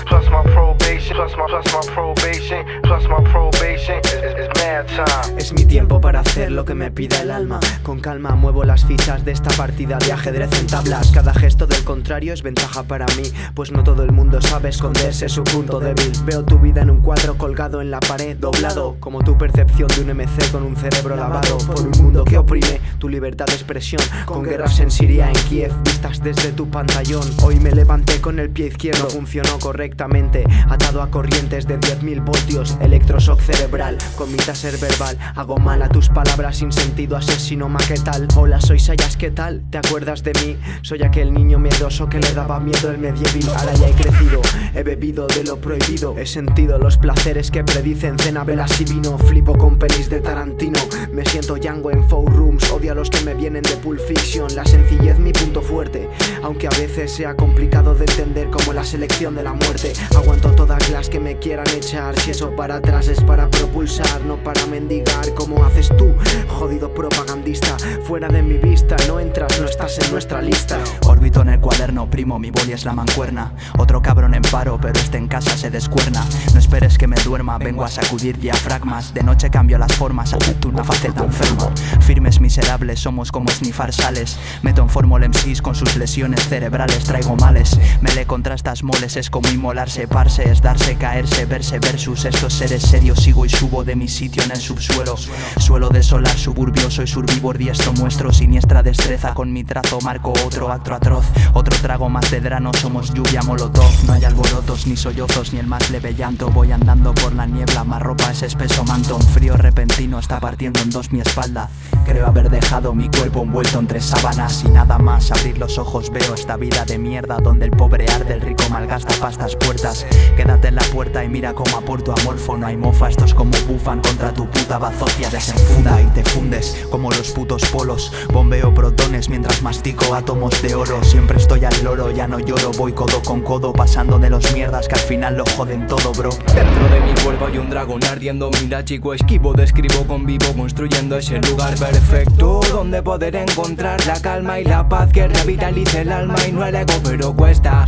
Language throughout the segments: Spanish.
plus my probation, plus my probation, plus my probation, it's mad time. Es mi tiempo para hacer lo que me pida el alma. Con calma muevo las fichas de esta partida de ajedrez en tablas. Cada gesto del contrario es ventaja para mí, pues no todo el mundo sabe esconderse su punto débil. Veo tu vida en un cuadro colgado en la pared, doblado como tu percepción de un MC con un cerebro lavado por un mundo que oprime tu libertad de expresión. Con guerras en Siria, en Kiev, vistas desde tu pantallón. Hoy me levanté con el pie izquierdo, funcionó correctamente, atado a corrientes de 10.000 voltios, electroshock cerebral. Con mi taser verbal hago mal a tus palabras sin sentido, asesino maquetal. Hola, soy Sayas, ¿qué tal? ¿Te acuerdas de mí? Soy aquel niño miedoso que le daba miedo el medieval. Ahora ya he crecido, he bebido de lo prohibido, he sentido los placeres que predicen cena, velas y vino. Flipo con pelis de Tarantino, me siento Django en Four Rooms. Odio a los que me vienen de Pulp Fiction. La sencillez mi punto fuerte, aunque a veces sea complicado de entender como la selección de la muerte. Aguanto todas las que me quieran echar, si eso para atrás es para propulsar, no para mendigar como haces tú, jodido propagandista. Fuera de mi vista, no entras, no estás en nuestra lista. Orbito en el cuaderno, primo, mi boli es la mancuerna. Otro cabrón en paro, pero este en casa se descuerna. No esperes que me duerma, vengo a sacudir diafragmas. De noche cambio las formas, acepto una faceta enferma. Firmes miserables, somos como snifar sales. Meto en fórmula MCs con sus lesiones cerebrales, traigo males. Mele contra estas moles, es como inmolarse, parse, es darse, caerse, verse versus estos seres serios. Sigo y subo de mi sitio en el subsuelo. Suelo desolar suburbio, soy survivor diestro, muestro siniestra destreza. Con mi trazo marco otro acto atroz, otro trago más de drano, somos lluvia molotov. No hay alborotos, ni sollozos, ni el más leve llanto. Voy andando por la niebla, más ropa es espeso manto. Un frío repentino está partiendo en dos mi espalda. Creo haber dejado mi cuerpo envuelto entre sábanas y nada más. Abrir los ojos veo esta vida de mierda donde el pobre arde, el rico malgasta pastas puertas. Quédate en la puerta y mira cómo aporto amorfo. No hay mofa, estos como bufan contra tu puta bazofia. Desenfunda y te fundes como los putos polos. Bombeo protones mientras mastico átomos de oro. Siempre estoy al loro, ya no lloro, voy codo con codo, pasando de los mierdas que al final lo joden todo, bro. Dentro de mi cuerpo hay un dragón ardiendo. Mira, chico, esquivo, describo, convivo, construyendo ese lugar perfecto donde poder encontrar la calma y la paz que revitalice el alma y no el ego, pero cuesta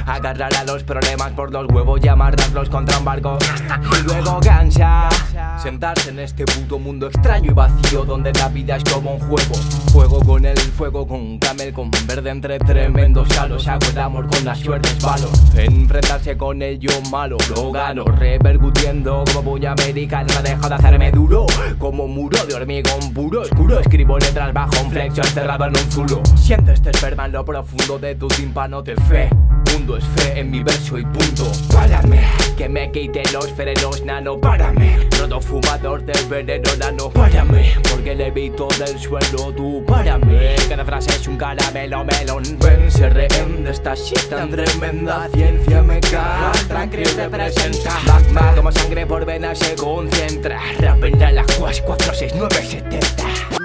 agarrar a los problemas por los huevos y amarrarlos contra un barco. Y luego cansa sentarse en este puto mundo extraño y vacío donde la vida es como un juego. Fuego con el fuego, con camel, con verde entre tremendos salos. Hago el amor con las suertes, valor. Enfrentarse con el yo malo, lo gano. Repercutiendo como puño americano. No dejo de hacerme duro, como muro de hormigón puro. Oscuro, escribo letras bajo un flexo encerrado en un zulo. Siento este esperma en lo profundo de tu tímpano de fe. Mundo es fe en mi verso y punto. Párame, que me quite los frenos nano. Párame, roto fumador de veneno nano. Párame, porque levito del suelo. Tú párame, cada frase es un caramelo melón. Ven, se rehén de esta shit tan tremenda. Ciencia me castra, Chris representa. Magma como sangre por venas se concentra. Rap en la 46970.